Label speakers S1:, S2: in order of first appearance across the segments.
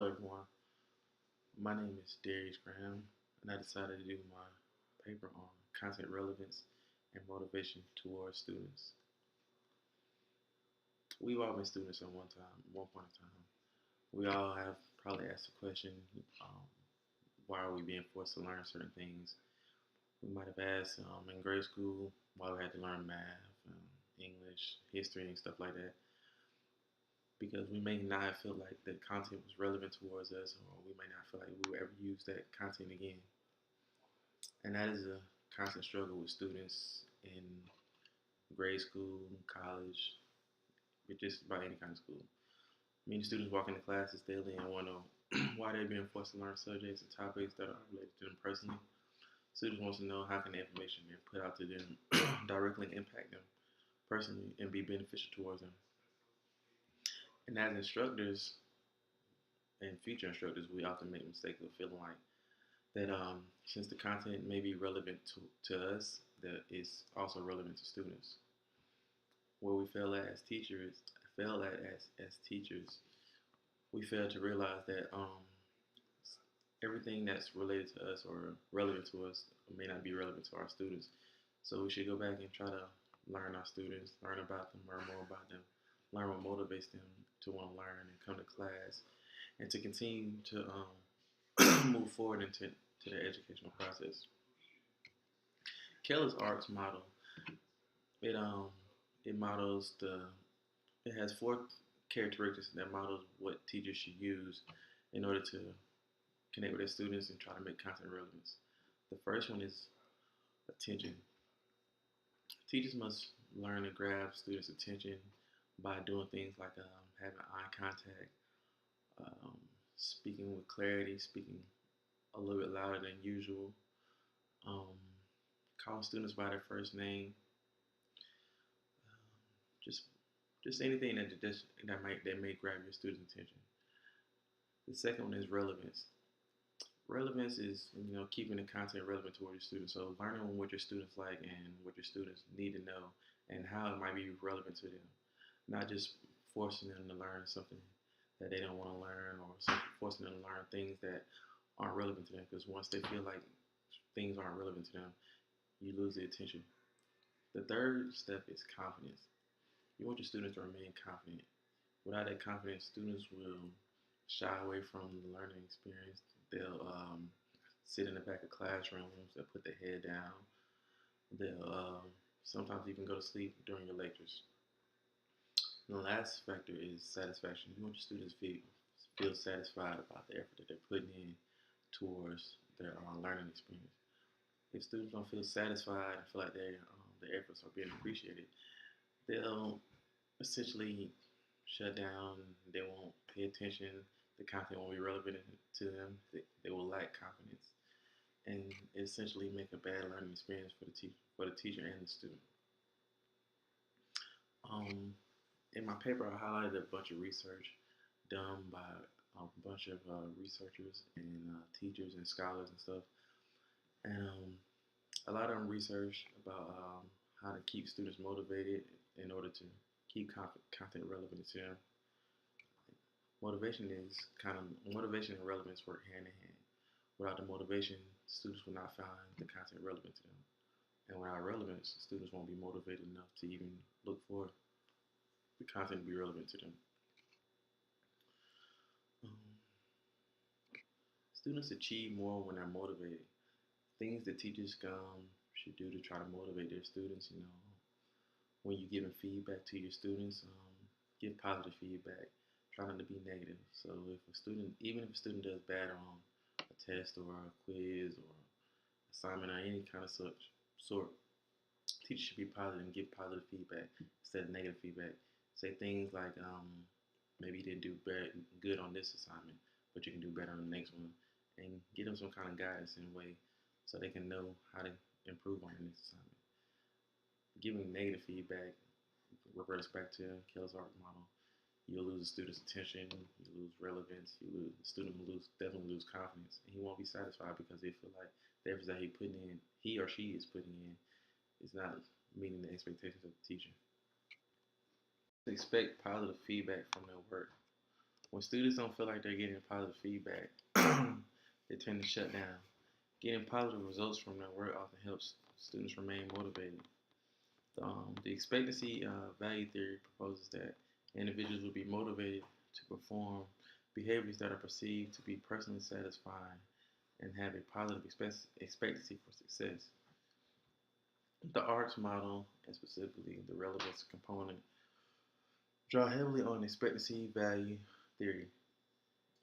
S1: Hello everyone, my name is Darius Graham, and I decided to do my paper on content relevance and motivation towards students. We've all been students at one point in time. We all have probably asked the question, um, why are we being forced to learn certain things? We might have asked in grade school why we had to learn math, English, history, and stuff like that, because we may not feel like the content was relevant towards us, or we may not feel like we will ever use that content again. And that is a constant struggle with students in grade school, college, with just about any kind of school. Many students walk into classes daily and wonder why they're being forced to learn subjects and topics that are related to them personally. Students want to know how can the information being put out to them directly impact them personally and be beneficial towards them. And as instructors and future instructors, we often make mistakes of feeling like that since the content may be relevant to us, that it's also relevant to students. Where we fail at as teachers, we fail to realize that everything that's related to us or relevant to us may not be relevant to our students. So we should go back and try to learn our students, learn about them, learn more about them, learn what motivates them to want to learn and come to class, and to continue to move forward into the educational process. Keller's ARCS model, it it models the it has four characteristics that models what teachers should use in order to connect with their students and try to make content relevant. The first one is attention. Teachers must learn to grab students' attention by doing things like having eye contact, um, speaking with clarity, speaking a little bit louder than usual, um, calling students by their first name, just anything that may grab your students' attention. The second one is relevance. Relevance is keeping the content relevant to your students. So learning what your students like and what your students need to know and how it might be relevant to them. Not just forcing them to learn something that they don't want to learn, or forcing them to learn things that aren't relevant to them. Because once they feel like things aren't relevant to them, you lose their attention. The third step is confidence. You want your students to remain confident. Without that confidence, students will shy away from the learning experience. They'll sit in the back of classrooms. They'll put their head down. They'll sometimes even go to sleep during your lectures. And the last factor is satisfaction. You want your students to feel satisfied about the effort that they're putting in towards their learning experience. If students don't feel satisfied and feel like their efforts are being appreciated, they'll essentially shut down. They won't pay attention. The content won't be relevant to them. They will lack confidence, and essentially make a bad learning experience for the teacher and the student. In my paper, I highlighted a bunch of research done by a bunch of researchers and teachers and scholars and stuff, and a lot of them research about how to keep students motivated in order to keep content relevant to them. Motivation and relevance work hand in hand. Without the motivation, students will not find the content relevant to them, and without relevance, students won't be motivated enough to even look for the content to be relevant to them. Um, Students achieve more when they're motivated. Things that teachers should do to try to motivate their students, when you're giving feedback to your students, give positive feedback. Try not to be negative. So even if a student does bad on a test or a quiz or assignment or any kind of sort, teachers should be positive and give positive feedback instead of negative feedback. Say things like, maybe you didn't do good on this assignment, but you can do better on the next one, and give them some kind of guidance in a way so they can know how to improve on the next assignment. Giving negative feedback reverts back to Kell's art model. You'll lose the student's attention, you lose relevance, the student will definitely lose confidence, and he won't be satisfied because they feel like the efforts that he or she is putting in, is not meeting the expectations of the teacher. Expect positive feedback from their work. When students don't feel like they're getting positive feedback, they tend to shut down. Getting positive results from their work often helps students remain motivated. The expectancy value theory proposes that individuals will be motivated to perform behaviors that are perceived to be personally satisfying and have a positive expectancy for success. The ARCS model, and specifically the relevance component, draw heavily on expectancy value theory.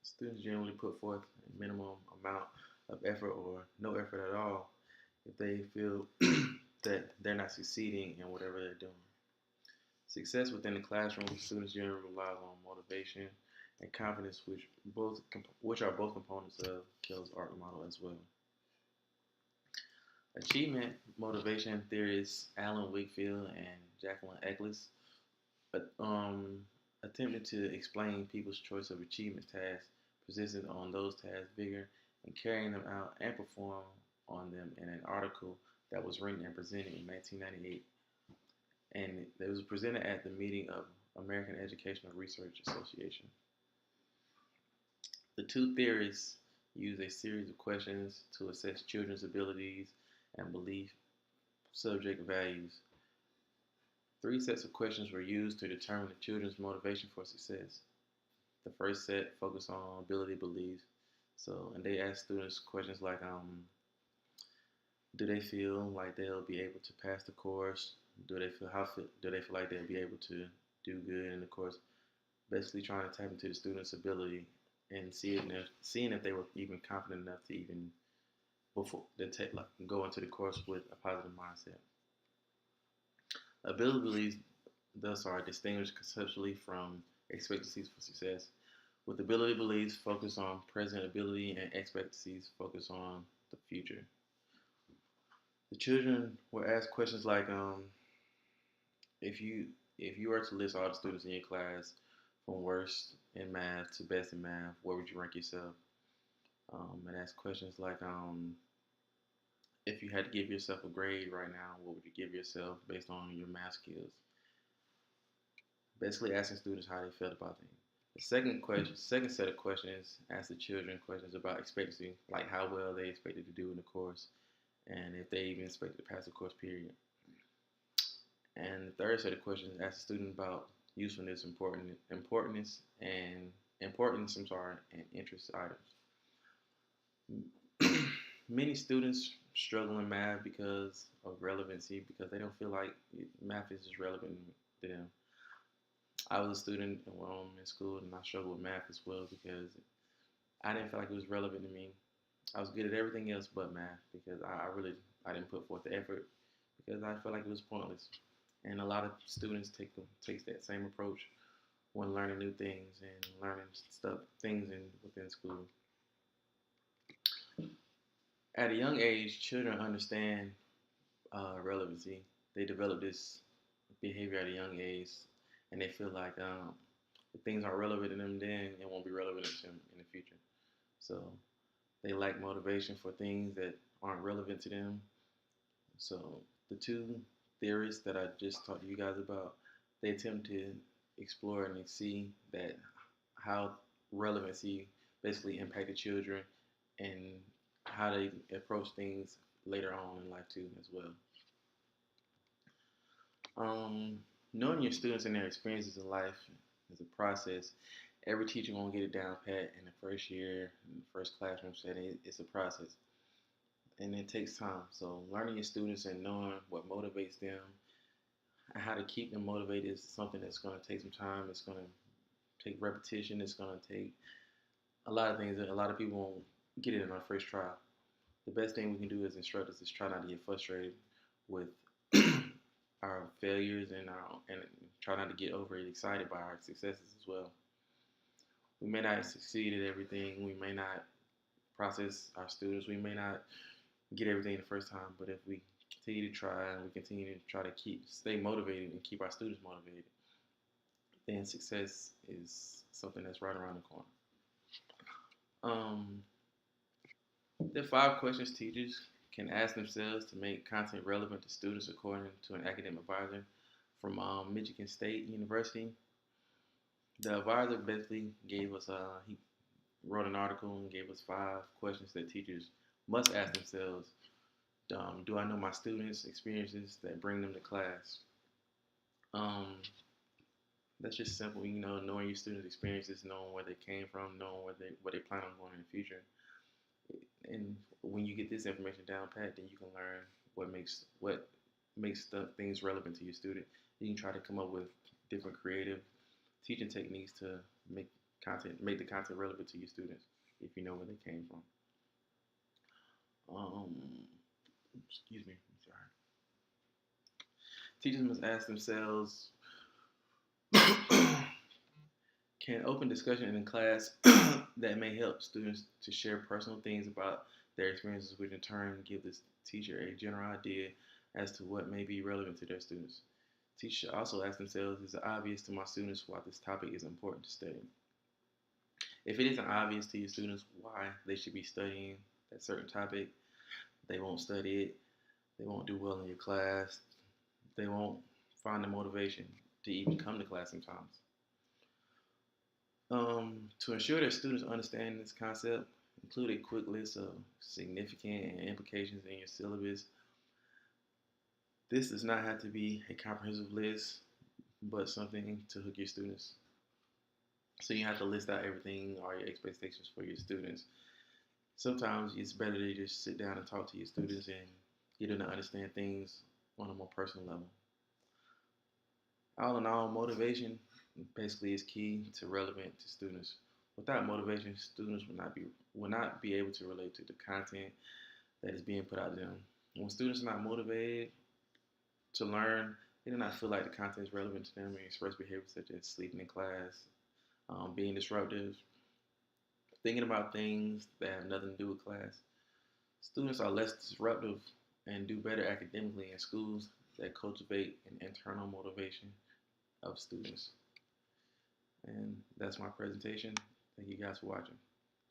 S1: Students generally put forth a minimum amount of effort or no effort at all if they feel that they're not succeeding in whatever they're doing. Success within the classroom, students generally rely on motivation and confidence, which are both components of Kell's ARC model as well. Achievement motivation theorists Alan Wakefield and Jacqueline Eccles um, attempted to explain people's choice of achievement tasks, persisting on those tasks vigor, and carrying them out and perform on them in an article that was written and presented in 1998. And it was presented at the meeting of American Educational Research Association. The two theorists use a series of questions to assess children's abilities and belief subject values. 3 sets of questions were used to determine the children's motivation for success. The first set focused on ability beliefs. And they asked students questions like, do they feel like they'll be able to pass the course? Do they feel like they'll be able to do good in the course? Basically, trying to tap into the student's ability and seeing if they were even confident enough to even go into the course with a positive mindset. Ability beliefs thus are distinguished conceptually from expectancies for success, with ability beliefs focused on present ability and expectancies focused on the future. The children were asked questions like, if you were to list all the students in your class from worst in math to best in math, where would you rank yourself? And ask questions like, if you had to give yourself a grade right now, what would you give yourself based on your math skills? Basically asking students how they felt about things. The second set of questions asked the children questions about expectancy, like how well they expected to do in the course, and if they even expected to pass the course period. And the third set of questions asked the student about usefulness, importance, and interest items. Many students struggle in math because of relevancy, because they don't feel like math is just relevant to them. I was a student in school, and I struggled with math as well because I didn't feel like it was relevant to me. I was good at everything else but math because I didn't put forth the effort because I felt like it was pointless. And a lot of students takes that same approach when learning new things and learning things within school. At a young age, children understand relevancy. They develop this behavior at a young age, and they feel like if things aren't relevant to them then, it won't be relevant to them in the future. So they lack motivation for things that aren't relevant to them. So the two theories that I just talked to you guys about, they attempt to explore and see that how relevancy basically impacted children and how they approach things later on in life too as well. Knowing your students and their experiences in life is a process. Every teacher won't get it down pat in the first year, in the first classroom setting. It's a process, and it takes time. So learning your students and knowing what motivates them and how to keep them motivated is something that's going to take some time. It's going to take repetition. It's going to take a lot of things that a lot of people won't get it in our first trial. The best thing we can do as instructors is try not to get frustrated with our failures and try not to get overly excited by our successes as well. We may not succeed at everything. We may not process our students. We may not get everything the first time. But if we continue to try and we continue to try to stay motivated and keep our students motivated, then success is something that's right around the corner. There are 5 questions teachers can ask themselves to make content relevant to students according to an academic advisor from Michigan State University. The advisor basically gave us he wrote an article and gave us 5 questions that teachers must ask themselves. Do I know my students' experiences that bring them to class? Um, that's just simple, knowing your students' experiences, knowing where they came from, knowing where they plan on going in the future. And when you get this information down pat, then you can learn what makes the things relevant to your student. You can try to come up with different creative teaching techniques to make the content relevant to your students if you know where they came from. Um, excuse me, I'm sorry. Teachers must ask themselves, can open discussion in class that may help students to share personal things about their experiences, which in turn give this teacher a general idea as to what may be relevant to their students. Teachers should also ask themselves, is it obvious to my students why this topic is important to study? If it isn't obvious to your students why they should be studying that certain topic, they won't study it, they won't do well in your class, they won't find the motivation to even come to class sometimes. To ensure that students understand this concept, include a quick list of significant implications in your syllabus. This does not have to be a comprehensive list, but something to hook your students. So you have to list out everything, all your expectations for your students. Sometimes it's better to just sit down and talk to your students and get them to understand things on a more personal level. All in all, motivation basically is key to relevant to students. Without motivation, students will not be able to relate to the content that is being put out to them. When students are not motivated to learn, they do not feel like the content is relevant to them and express behaviors such as sleeping in class, being disruptive, thinking about things that have nothing to do with class. Students are less disruptive and do better academically in schools that cultivate an internal motivation of students. And that's my presentation. Thank you guys for watching.